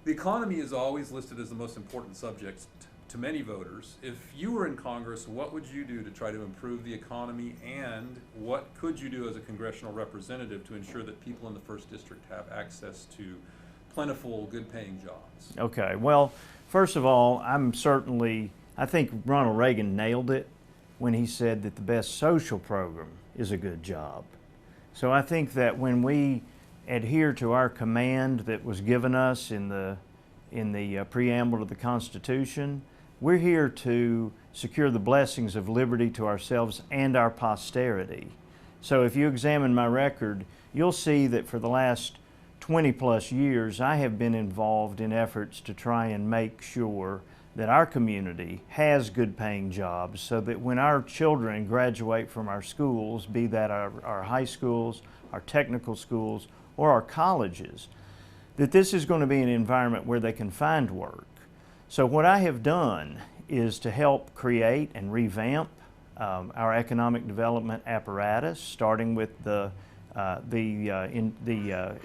The economy is always listed as the most important subject to many voters. If you were in Congress, what would you do to try to improve the economy, and what could you do as a congressional representative to ensure that people in the first district have access to plentiful, good-paying jobs? Okay, well, first of all, I think Ronald Reagan nailed it when he said that the best social program is a good job. So I think that when we adhere to our command that was given us in the preamble to the Constitution, we're here to secure the blessings of liberty to ourselves and our posterity. So if you examine my record, you'll see that for the last 20 plus years, I have been involved in efforts to try and make sure that our community has good paying jobs, so that when our children graduate from our schools, be that our high schools, our technical schools, or our colleges, that this is going to be an environment where they can find work. So what I have done is to help create and revamp our economic development apparatus, starting with the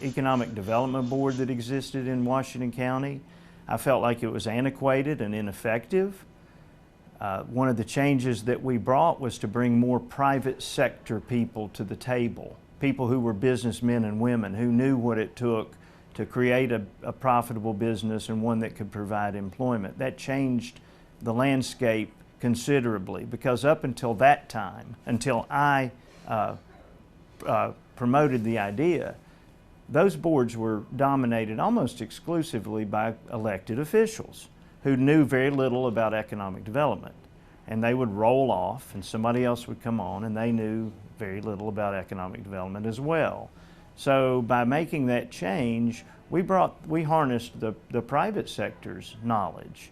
Economic Development Board that existed in Washington County. I felt like it was antiquated and ineffective. One of the changes that we brought was to bring more private sector people to the table, people who were businessmen and women who knew what it took to create a profitable business and one that could provide employment. That changed the landscape considerably, because up until that time, until I promoted the idea, those boards were dominated almost exclusively by elected officials who knew very little about economic development. And they would roll off and somebody else would come on, and they knew very little about economic development as well. So by making that change, we harnessed the private sector's knowledge,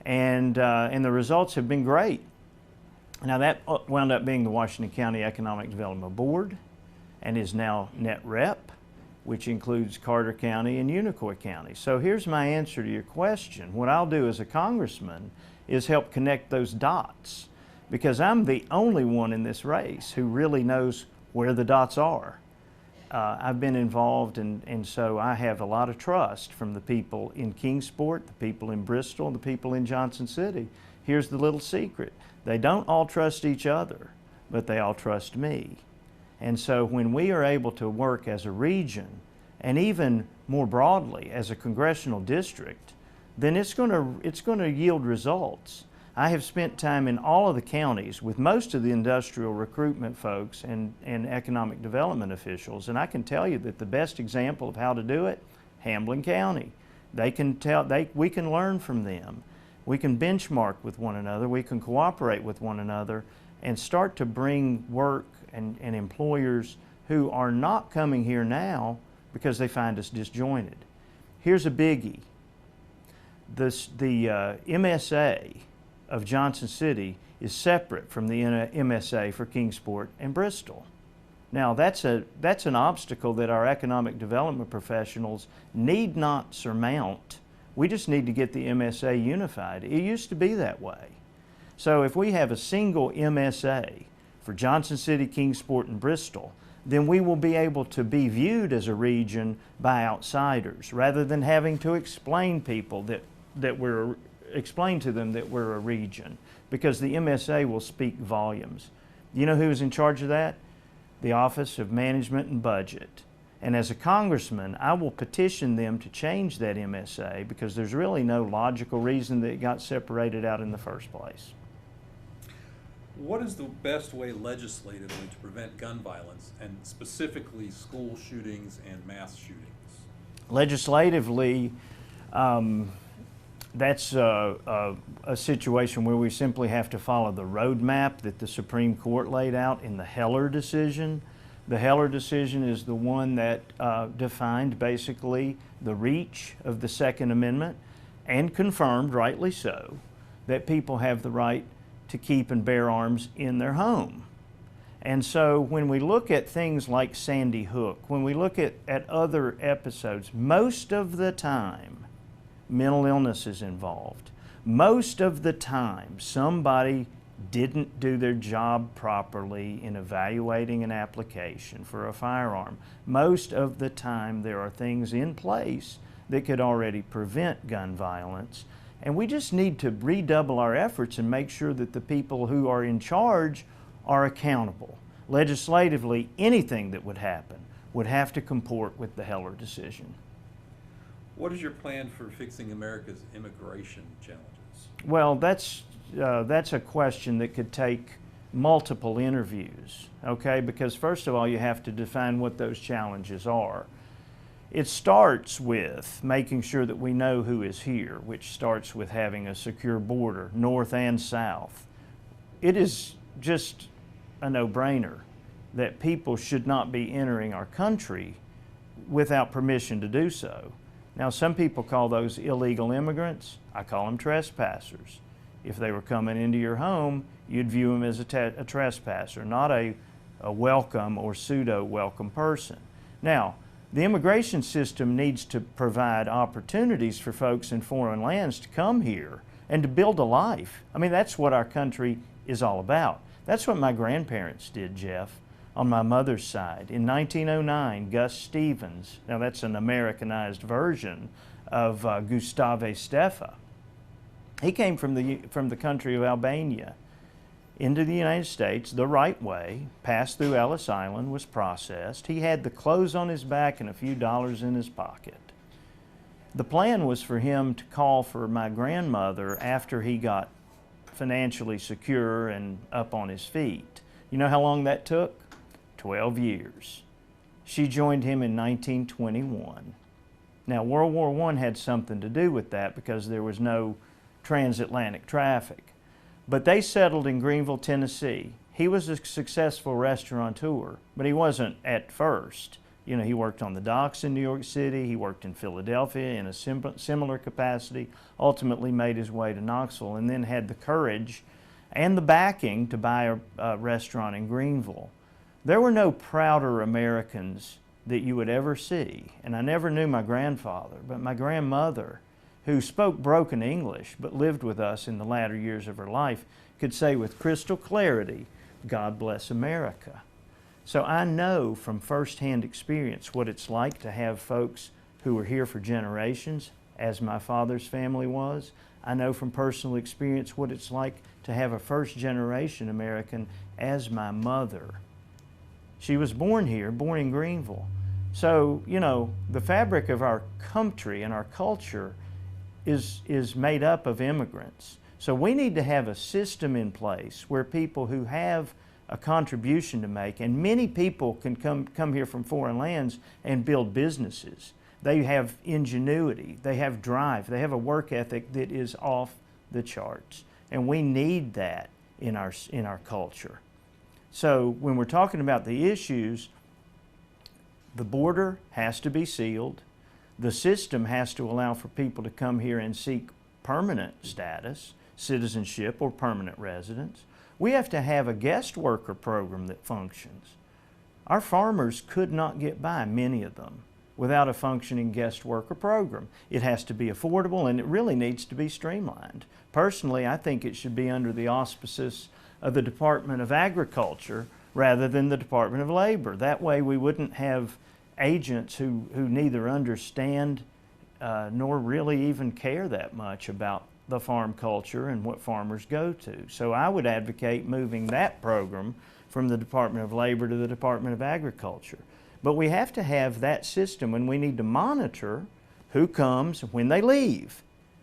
and the results have been great. Now that wound up being the Washington County Economic Development Board, and is now Net Rep, which includes Carter County and Unicoi County. So here's my answer to your question. What I'll do as a congressman is help connect those dots, because I'm the only one in this race who really knows where the dots are. I've been involved, and so I have a lot of trust from the people in Kingsport, the people in Bristol, the people in Johnson City. Here's the little secret. They don't all trust each other, but they all trust me. And so when we are able to work as a region, and even more broadly as a congressional district, then it's going to yield results. I have spent time in all of the counties with most of the industrial recruitment folks and economic development officials, and I can tell you that the best example of how to do it, Hamlin County. We can learn from them. We can benchmark with one another. We can cooperate with one another and start to bring work and employers who are not coming here now because they find us disjointed. Here's a biggie. The MSA of Johnson City is separate from the MSA for Kingsport and Bristol. Now that's an obstacle that our economic development professionals need not surmount. We just need to get the MSA unified. It used to be that way. So if we have a single MSA for Johnson City, Kingsport, and Bristol, then we will be able to be viewed as a region by outsiders, rather than having to explain to them that we're a region, because the MSA will speak volumes. You know who's in charge of that? The Office of Management and Budget. And as a congressman, I will petition them to change that MSA, because there's really no logical reason that it got separated out in the first place. What is the best way legislatively to prevent gun violence, and specifically school shootings and mass shootings? Legislatively, that's a situation where we simply have to follow the roadmap that the Supreme Court laid out in the Heller decision. The Heller decision is the one that defined basically the reach of the Second Amendment, and confirmed, rightly so, that people have the right to keep and bear arms in their home. And so when we look at things like Sandy Hook, when we look at other episodes, most of the time mental illness is involved. Most of the time somebody didn't do their job properly in evaluating an application for a firearm. Most of the time there are things in place that could already prevent gun violence. And we just need to redouble our efforts and make sure that the people who are in charge are accountable. Legislatively, anything that would happen would have to comport with the Heller decision. What is your plan for fixing America's immigration challenges? Well, that's a question that could take multiple interviews, okay? Because first of all, you have to define what those challenges are. It starts with making sure that we know who is here, which starts with having a secure border, north and south. It is just a no-brainer that people should not be entering our country without permission to do so. Now, some people call those illegal immigrants. I call them trespassers. If they were coming into your home, you'd view them as a trespasser, not a welcome or pseudo-welcome person. Now, the immigration system needs to provide opportunities for folks in foreign lands to come here and to build a life. I mean, that's what our country is all about. That's what my grandparents did, Jeff, on my mother's side. In 1909, Gus Stevens, now that's an Americanized version of Gustave Steffa. He came from the country of Albania into the United States the right way, passed through Ellis Island, was processed. He had the clothes on his back and a few dollars in his pocket. The plan was for him to call for my grandmother after he got financially secure and up on his feet. You know how long that took? 12 years. She joined him in 1921. Now, World War I had something to do with that because there was no transatlantic traffic. But they settled in Greenville, Tennessee. He was a successful restaurateur, but he wasn't at first. You know, he worked on the docks in New York City, he worked in Philadelphia in a similar capacity, ultimately made his way to Knoxville, and then had the courage and the backing to buy a restaurant in Greenville. There were no prouder Americans that you would ever see, and I never knew my grandfather, but my grandmother, who spoke broken English but lived with us in the latter years of her life, could say with crystal clarity, "God bless America." So I know from firsthand experience what it's like to have folks who were here for generations, as my father's family was. I know from personal experience what it's like to have a first-generation American as my mother. She was born here, born in Greenville. So, you know, the fabric of our country and our culture is made up of immigrants. So we need to have a system in place where people who have a contribution to make, and many people can come here from foreign lands and build businesses. They have ingenuity, they have drive, they have a work ethic that is off the charts. And we need that in our culture. So when we're talking about the issues, the border has to be sealed. The system has to allow for people to come here and seek permanent status, citizenship, or permanent residence. We have to have a guest worker program that functions. Our farmers could not get by, many of them, without a functioning guest worker program. It has to be affordable, and it really needs to be streamlined. Personally, I think it should be under the auspices of the Department of Agriculture rather than the Department of Labor. That way we wouldn't have agents who neither understand nor really even care that much about the farm culture and what farmers go to. So I would advocate moving that program from the Department of Labor to the Department of Agriculture. But we have to have that system, and we need to monitor who comes, when they leave,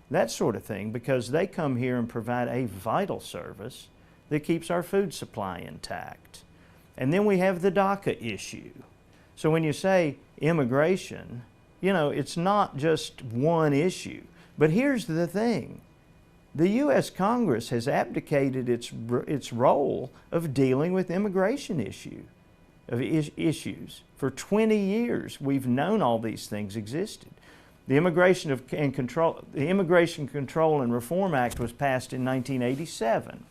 that sort of thing, because they come here and provide a vital service that keeps our food supply intact. And then we have the DACA issue. So when you say immigration, you know, it's not just one issue. But here's the thing. The U.S. Congress has abdicated its role of dealing with immigration issues. For 20 years, we've known all these things existed. The Immigration Control and Reform Act was passed in 1987.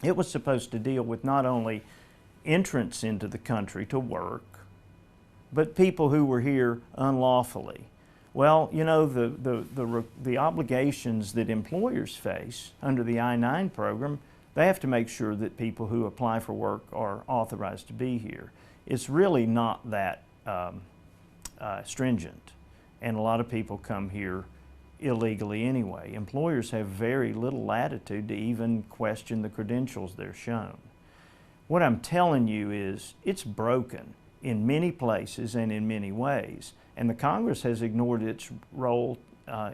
It was supposed to deal with not only entrance into the country to work, but people who were here unlawfully. Well, you know, the obligations that employers face under the I-9 program, they have to make sure that people who apply for work are authorized to be here. It's really not that stringent. and a lot of people come here illegally anyway. Employers have very little latitude to even question the credentials they're shown. What I'm telling you is it's broken in many places and in many ways, and the Congress has ignored its role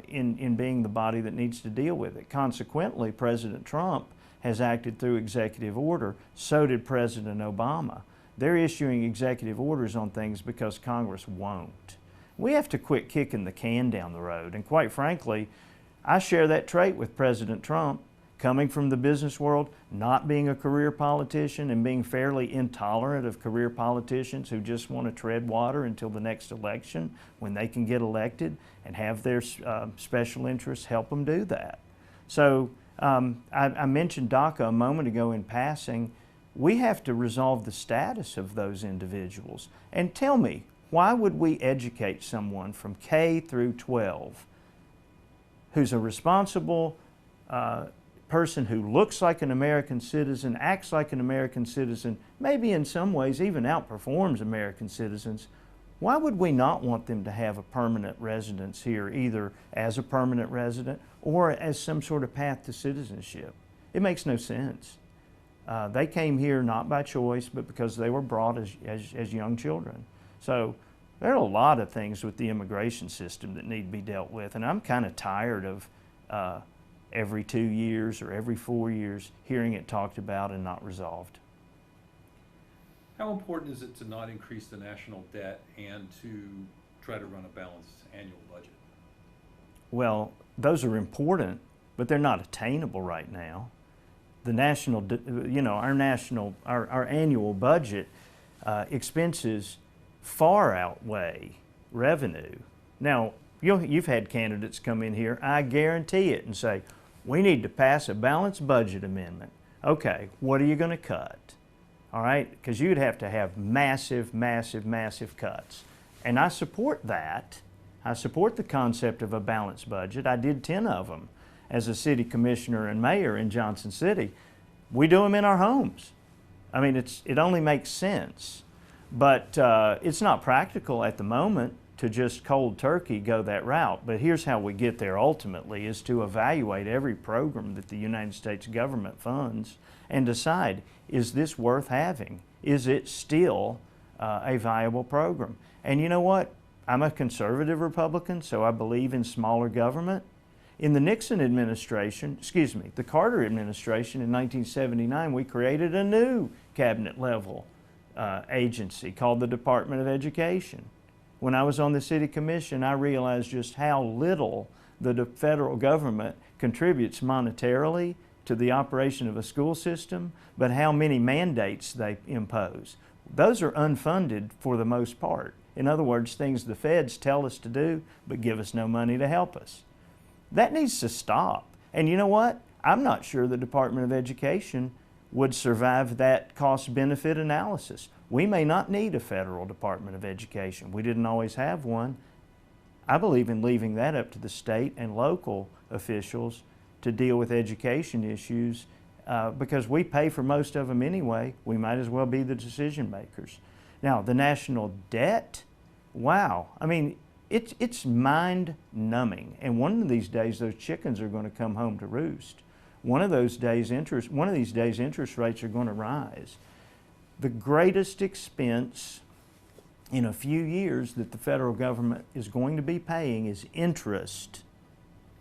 in being the body that needs to deal with it. Consequently, President Trump has acted through executive order, so did President Obama. They're issuing executive orders on things because Congress won't. We have to quit kicking the can down the road, and quite frankly, I share that trait with President Trump, coming from the business world, not being a career politician and being fairly intolerant of career politicians who just want to tread water until the next election when they can get elected and have their special interests help them do that. So I mentioned DACA a moment ago in passing. We have to resolve the status of those individuals. And tell me, why would we educate someone from K through 12 who's a responsible person who looks like an American citizen, acts like an American citizen, maybe in some ways even outperforms American citizens? Why would we not want them to have a permanent residence here, either as a permanent resident or as some sort of path to citizenship? It makes no sense. They came here not by choice, but because they were brought as young children. So there are a lot of things with the immigration system that need to be dealt with, and I'm kind of tired of every 2 years or every 4 years hearing it talked about and not resolved. How important is it to not increase the national debt and to try to run a balanced annual budget? Well, those are important, but they're not attainable right now. The national, our annual budget expenses far outweigh revenue. Now, you've had candidates come in here, I guarantee it, and say, we need to pass a balanced budget amendment. Okay, what are you going to cut? All right, because you'd have to have massive, massive, massive cuts. And I support that. I support the concept of a balanced budget. I did 10 of them as a city commissioner and mayor in Johnson City. We do them in our homes. I mean, it only makes sense. But it's not practical at the moment to just cold turkey go that route. But here's how we get there ultimately, is to evaluate every program that the United States government funds and decide, is this worth having? Is it still a viable program? And you know what? I'm a conservative Republican, so I believe in smaller government. In the Nixon administration, the Carter administration in 1979, we created a new cabinet level agency called the Department of Education. When I was on the city commission, I realized just how little the federal government contributes monetarily to the operation of a school system, but how many mandates they impose. Those are unfunded for the most part. In other words, things the feds tell us to do, but give us no money to help us. That needs to stop. And you know what? I'm not sure the Department of Education would survive that cost-benefit analysis. We may not need a federal Department of Education. We didn't always have one. I believe in leaving that up to the state and local officials to deal with education issues because we pay for most of them anyway. We might as well be the decision makers. Now, the national debt, wow. I mean, it's mind-numbing. And one of these days, those chickens are going to come home to roost. One of these days, interest rates are going to rise. The greatest expense in a few years that the federal government is going to be paying is interest.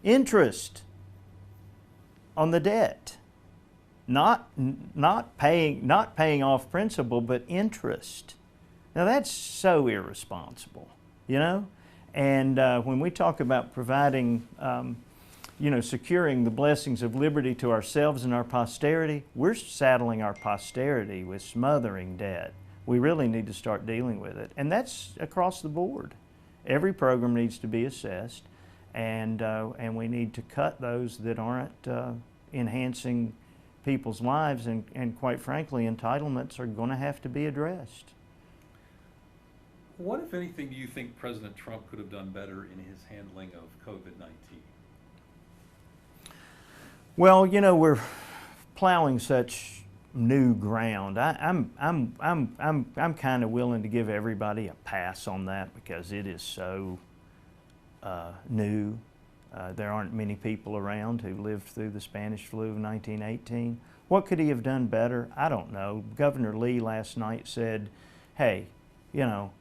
Interest on the debt. Not paying off principal, but interest. Now that's so irresponsible, you know? And when we talk about providing, securing the blessings of liberty to ourselves and our posterity, we're saddling our posterity with smothering debt. We really need to start dealing with it. And that's across the board. Every program needs to be assessed, and we need to cut those that aren't enhancing people's lives, and quite frankly, entitlements are going to have to be addressed. What, if anything, do you think President Trump could have done better in his handling of COVID-19? Well, you know, we're plowing such new ground. I'm kind of willing to give everybody a pass on that because it is so new. There aren't many people around who lived through the Spanish flu of 1918. What could he have done better? I don't know. Governor Lee last night said, hey, you know,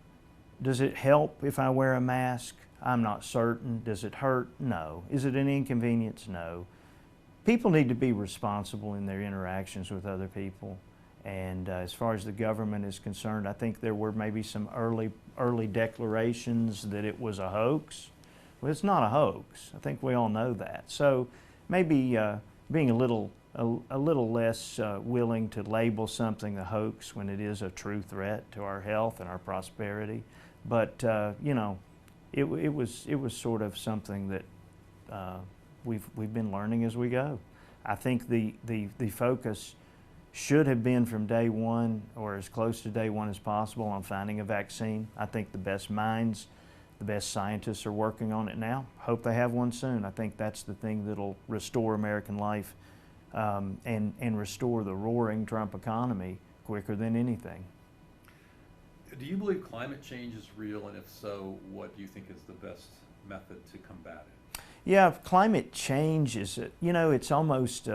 does it help if I wear a mask? I'm not certain. Does it hurt? No. Is it an inconvenience? No. People need to be responsible in their interactions with other people. And as far as the government is concerned, I think there were maybe some early declarations that it was a hoax. Well, it's not a hoax. I think we all know that. So maybe being a little less willing to label something a hoax when it is a true threat to our health and our prosperity. But you know, it was sort of something that we've been learning as we go. I think the focus should have been from day one, or as close to day one as possible, on finding a vaccine. I think the best minds, the best scientists are working on it now. Hope they have one soon. I think that's the thing that'll restore American life and restore the roaring Trump economy quicker than anything. Do you believe climate change is real, and if so, what do you think is the best method to combat it? Yeah, climate change is, you know, it's almost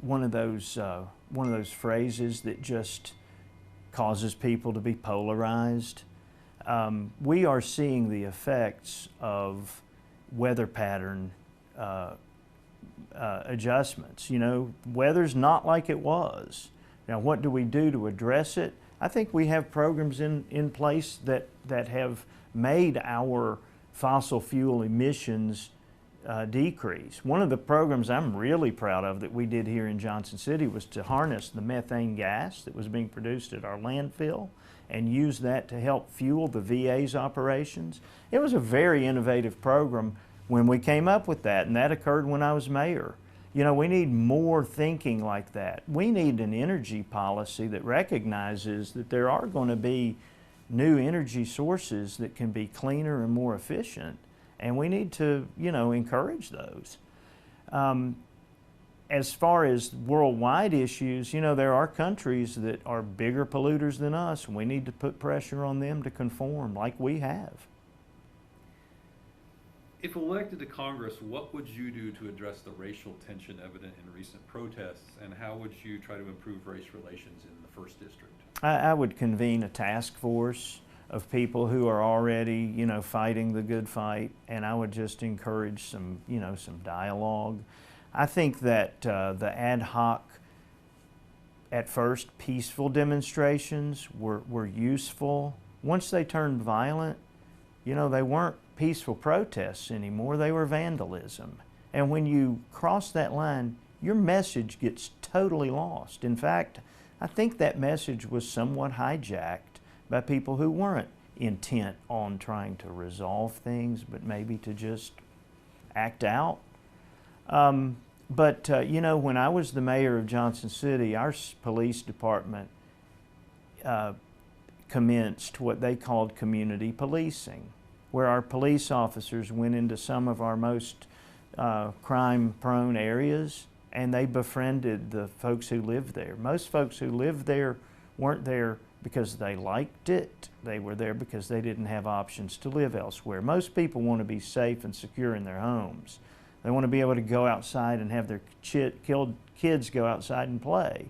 one of those phrases that just causes people to be polarized. We are seeing the effects of weather pattern adjustments. You know, weather's not like it was. Now, what do we do to address it? I think we have programs in place that have made our fossil fuel emissions decrease. One of the programs I'm really proud of that we did here in Johnson City was to harness the methane gas that was being produced at our landfill and use that to help fuel the VA's operations. It was a very innovative program when we came up with that, and that occurred when I was mayor. You know, we need more thinking like that. We need an energy policy that recognizes that there are going to be new energy sources that can be cleaner and more efficient, and we need to, you know, encourage those. As far as worldwide issues, you know, there are countries that are bigger polluters than us, and we need to put pressure on them to conform like we have. If elected to Congress, what would you do to address the racial tension evident in recent protests, and how would you try to improve race relations in the 1st District? I would convene a task force of people who are already, you know, fighting the good fight, and I would just encourage some, you know, some dialogue. I think that the ad hoc, at first peaceful demonstrations were useful. Once they turned violent, you know, they weren't peaceful protests anymore, they were vandalism. And when you cross that line, your message gets totally lost. In fact, I think that message was somewhat hijacked by people who weren't intent on trying to resolve things, but maybe to just act out. You know, when I was the mayor of Johnson City, our police department commenced what they called community policing, where our police officers went into some of our most crime-prone areas, and they befriended the folks who lived there. Most folks who lived there weren't there because they liked it. They were there because they didn't have options to live elsewhere. Most people want to be safe and secure in their homes. They want to be able to go outside and have their kids go outside and play.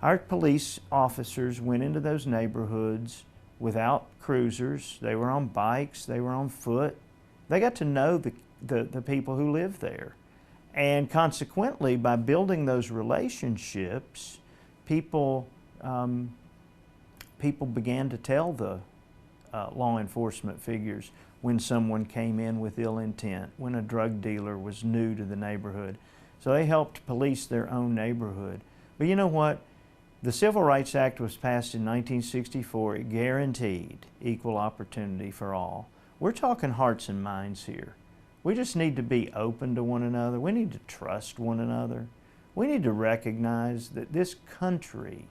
Our police officers went into those neighborhoods without cruisers. They were on bikes, they were on foot. They got to know the people who lived there. And consequently, by building those relationships, people began to tell the law enforcement figures when someone came in with ill intent, when a drug dealer was new to the neighborhood. So they helped police their own neighborhood. But you know what? The Civil Rights Act was passed in 1964. It guaranteed equal opportunity for all. We're talking hearts and minds here. We just need to be open to one another. We need to trust one another. We need to recognize that this country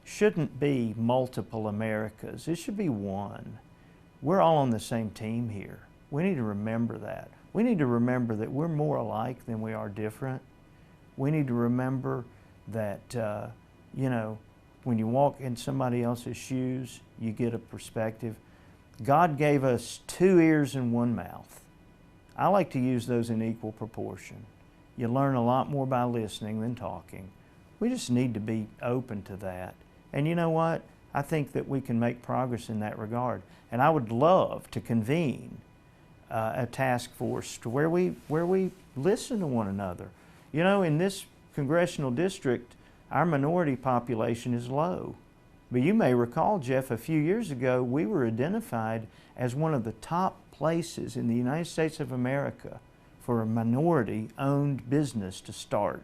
shouldn't be multiple Americas. It should be one. We're all on the same team here. We need to remember that. We need to remember that we're more alike than we are different. We need to remember that you know, when you walk in somebody else's shoes, you get a perspective. God gave us 2 ears and 1 mouth. I like to use those in equal proportion. You learn a lot more by listening than talking. We just need to be open to that. And you know what? I think that we can make progress in that regard. And I would love to convene a task force to where we listen to one another. You know, in this congressional district, our minority population is low. But you may recall, Jeff, a few years ago, we were identified as one of the top places in the United States of America for a minority-owned business to start.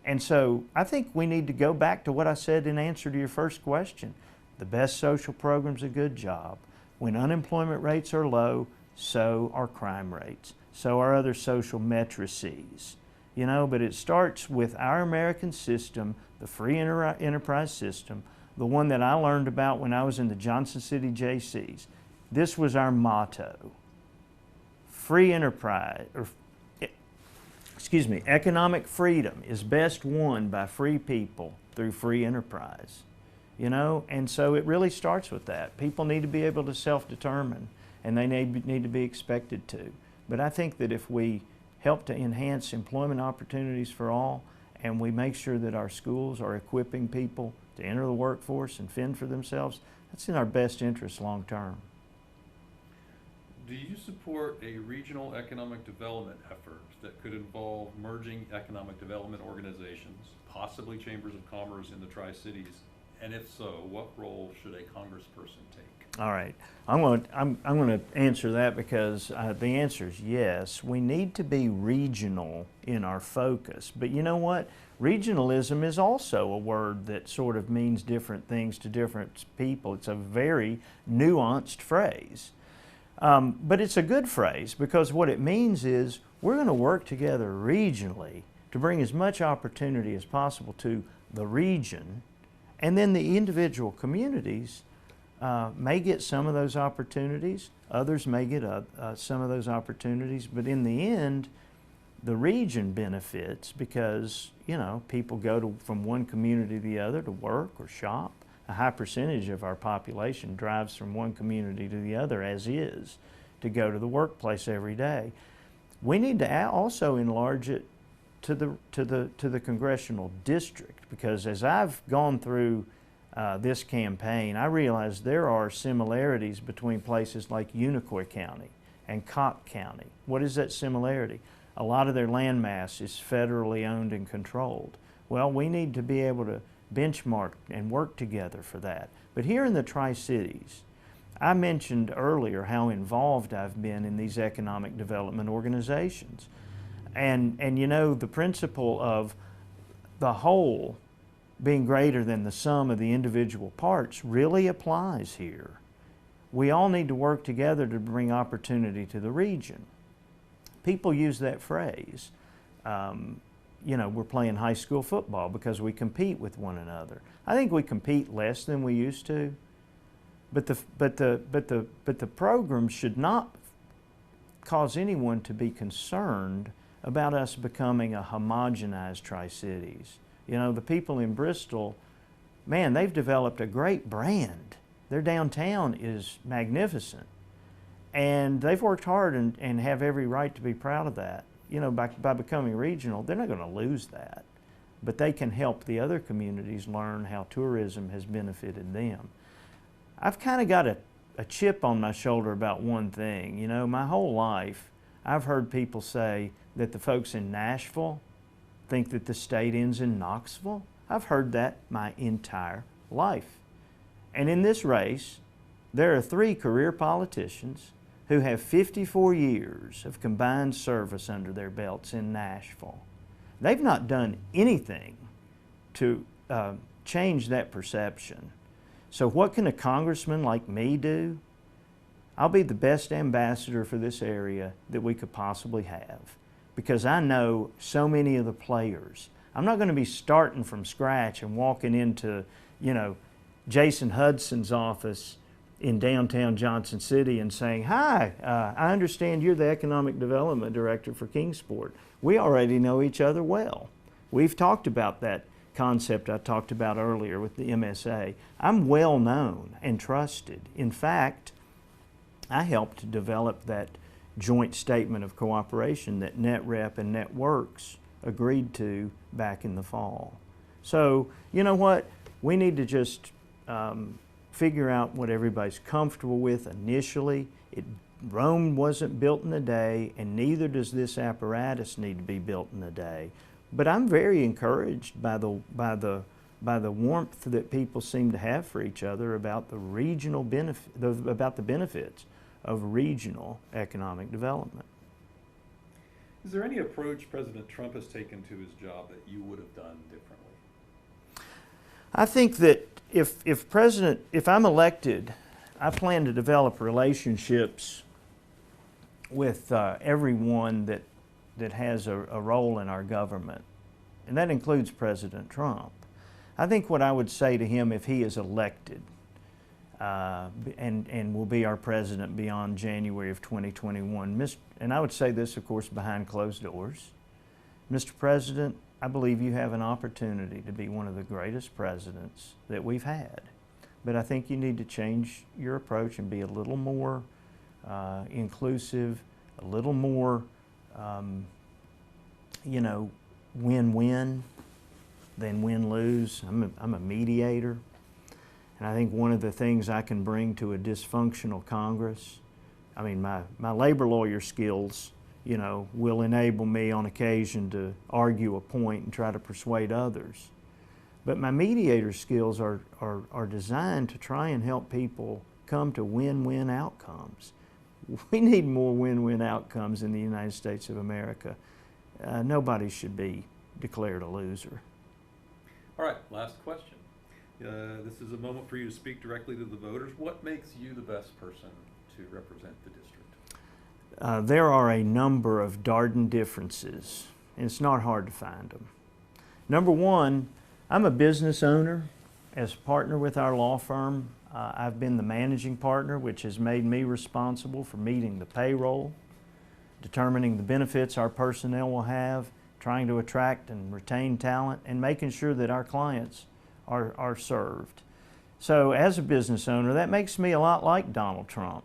And so I think we need to go back to what I said in answer to your first question. The best social program's a good job. When unemployment rates are low, so are crime rates. So are other social matrices. You know, but it starts with our American system, the free enterprise system, the one that I learned about when I was in the Johnson City JCs. This was our motto. Free enterprise, economic freedom is best won by free people through free enterprise. You know, and so it really starts with that. People need to be able to self-determine, and they need to be expected to. But I think that if we help to enhance employment opportunities for all, and we make sure that our schools are equipping people to enter the workforce and fend for themselves, that's in our best interest long term. Do you support a regional economic development effort that could involve merging economic development organizations, possibly chambers of commerce in the Tri-Cities? And if so, what role should a congressperson take? All right, I'm going to answer that because the answer is yes. We need to be regional in our focus. But you know what? Regionalism is also a word that sort of means different things to different people. It's a very nuanced phrase. But it's a good phrase because what it means is we're going to work together regionally to bring as much opportunity as possible to the region, and then the individual communities may get some of those opportunities, others may get some of those opportunities, but in the end, the region benefits because, you know, people go from one community to the other to work or shop. A high percentage of our population drives from one community to the other, as is, to go to the workplace every day. We need to also enlarge it to the congressional district, because as I've gone through this campaign, I realize there are similarities between places like Unicoi County and Cobb County. What is that similarity? A lot of their land mass is federally owned and controlled. Well, we need to be able to benchmark and work together for that. But here in the Tri-Cities, I mentioned earlier how involved I've been in these economic development organizations. And you know, the principle of the whole being greater than the sum of the individual parts really applies here. We all need to work together to bring opportunity to the region. People use that phrase. You know, we're playing high school football because we compete with one another. I think we compete less than we used to, but the program should not cause anyone to be concerned about us becoming a homogenized Tri-Cities. You know, the people in Bristol, man, they've developed a great brand. Their downtown is magnificent, and they've worked hard and have every right to be proud of that. You know, by becoming regional, they're not going to lose that, but they can help the other communities learn how tourism has benefited them. I've kind of got a chip on my shoulder about one thing. You know, my whole life, I've heard people say that the folks in Nashville think that the state ends in Knoxville. I've heard that my entire life. And in this race, there are 3 career politicians who have 54 years of combined service under their belts in Nashville. They've not done anything to change that perception. So what can a congressman like me do? I'll be the best ambassador for this area that we could possibly have, because I know so many of the players. I'm not going to be starting from scratch and walking into, you know, Jason Hudson's office in downtown Johnson City and saying, "Hi, I understand you're the Economic Development Director for Kingsport." We already know each other well. We've talked about that concept I talked about earlier with the MSA. I'm well known and trusted. In fact, I helped develop that joint statement of cooperation that NetRep and Networks agreed to back in the fall. So, you know what? We need to just figure out what everybody's comfortable with initially. Rome wasn't built in a day, and neither does this apparatus need to be built in a day. But I'm very encouraged by the warmth that people seem to have for each other about the regional about the benefits of regional economic development. Is there any approach President Trump has taken to his job that you would have done differently? I think that if I'm elected, I plan to develop relationships with everyone that has a role in our government, and that includes President Trump. I think what I would say to him if he is elected and will be our president beyond January of 2021, and I would say this, of course, behind closed doors, Mr. President, I believe you have an opportunity to be one of the greatest presidents that we've had. But I think you need to change your approach and be a little more inclusive, a little more, win-win than win-lose. I'm a mediator. And I think one of the things I can bring to a dysfunctional Congress, I mean, my labor lawyer skills, will enable me on occasion to argue a point and try to persuade others. But my mediator skills are designed to try and help people come to win-win outcomes. We need more win-win outcomes in the United States of America. Nobody should be declared a loser. All right, last question. This is a moment for you to speak directly to the voters. What makes you the best person to represent the district? There are a number of Darden differences, and it's not hard to find them. Number one, I'm a business owner. As a partner with our law firm, I've been the managing partner, which has made me responsible for meeting the payroll, determining the benefits our personnel will have, trying to attract and retain talent, and making sure that our clients are served. So as a business owner, that makes me a lot like Donald Trump.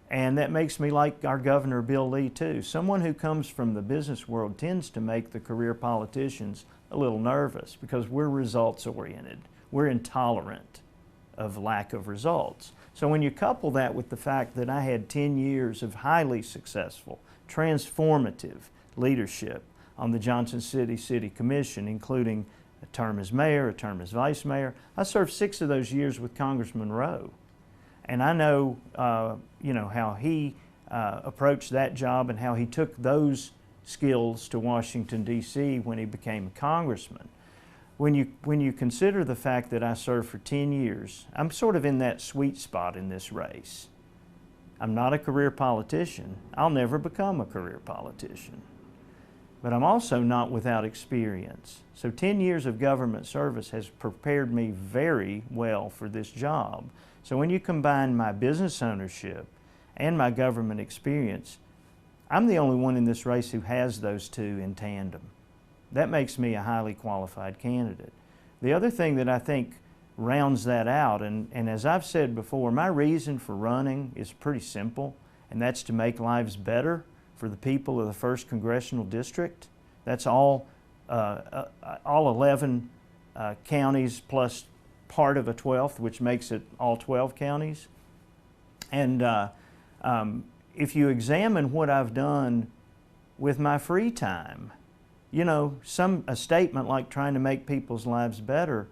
And that makes me like our Governor Bill Lee too. Someone who comes from the business world tends to make the career politicians a little nervous because we're results oriented. We're intolerant of lack of results. So when you couple that with the fact that I had 10 years of highly successful, transformative leadership on the Johnson City Commission, including a term as mayor, a term as vice mayor, I served 6 of those years with Congressman Rowe. And I know, how he approached that job and how he took those skills to Washington, D.C. when he became a congressman. When you consider the fact that I served for 10 years, I'm sort of in that sweet spot in this race. I'm not a career politician. I'll never become a career politician. But I'm also not without experience. So 10 years of government service has prepared me very well for this job. So when you combine my business ownership and my government experience, I'm the only one in this race who has those two in tandem. That makes me a highly qualified candidate. The other thing that I think rounds that out, and as I've said before, my reason for running is pretty simple, and that's to make lives better for the people of the 1st Congressional District. That's all 11 counties plus part of a 12th, which makes it all 12 counties. And if you examine what I've done with my free time, a statement like trying to make people's lives better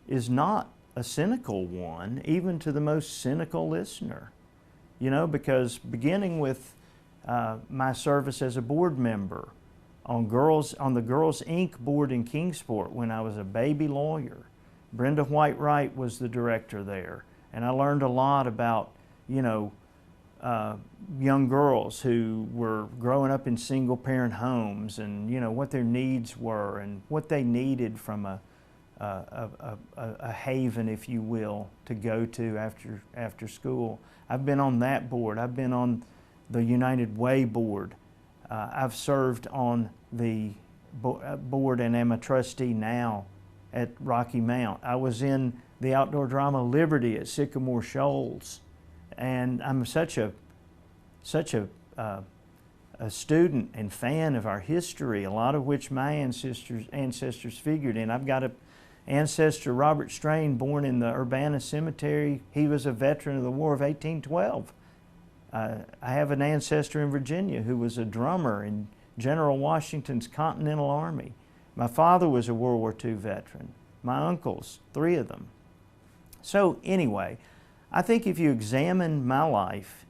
is not a cynical one, even to the most cynical listener. Because beginning with my service as a board member on the Girls Inc. board in Kingsport when I was a baby lawyer, Brenda White-Wright was the director there, and I learned a lot about, young girls who were growing up in single-parent homes, and what their needs were and what they needed from a haven, if you will, to go to after school. I've been on that board. I've been on the United Way board. I've served on the board and am a trustee now at Rocky Mount. I was in the outdoor drama Liberty at Sycamore Shoals And I'm such a student and fan of our history, a lot of which my ancestors figured in. I've got an ancestor, Robert Strain, born in the Urbana Cemetery. He was a veteran of the War of 1812. I have an ancestor in Virginia who was a drummer in General Washington's Continental Army. My father was a World War II veteran. My uncles, 3 of them. So anyway, I think if you examine my life,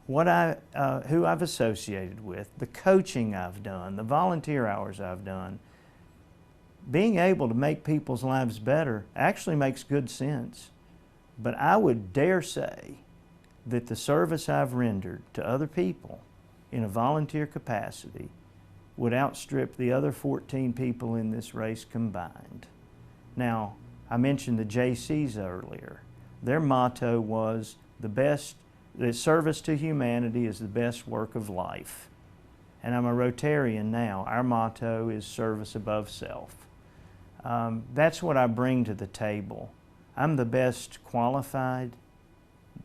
who I've associated with, the coaching I've done, the volunteer hours I've done, being able to make people's lives better actually makes good sense. But I would dare say that the service I've rendered to other people in a volunteer capacity would outstrip the other 14 people in this race combined. Now, I mentioned the JCs earlier. Their motto was that service to humanity is the best work of life. And I'm a Rotarian now. Our motto is service above self. That's what I bring to the table. I'm the best qualified,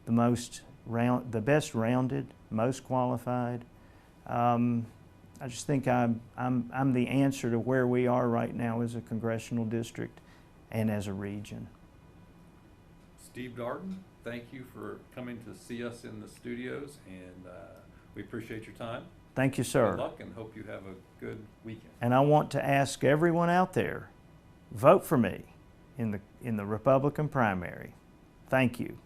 the best rounded, most qualified. I just think I'm the answer to where we are right now as a congressional district and as a region. Steve Darden, thank you for coming to see us in the studios, and we appreciate your time. Thank you, sir. Good luck, and hope you have a good weekend. And I want to ask everyone out there, vote for me in the Republican primary. Thank you.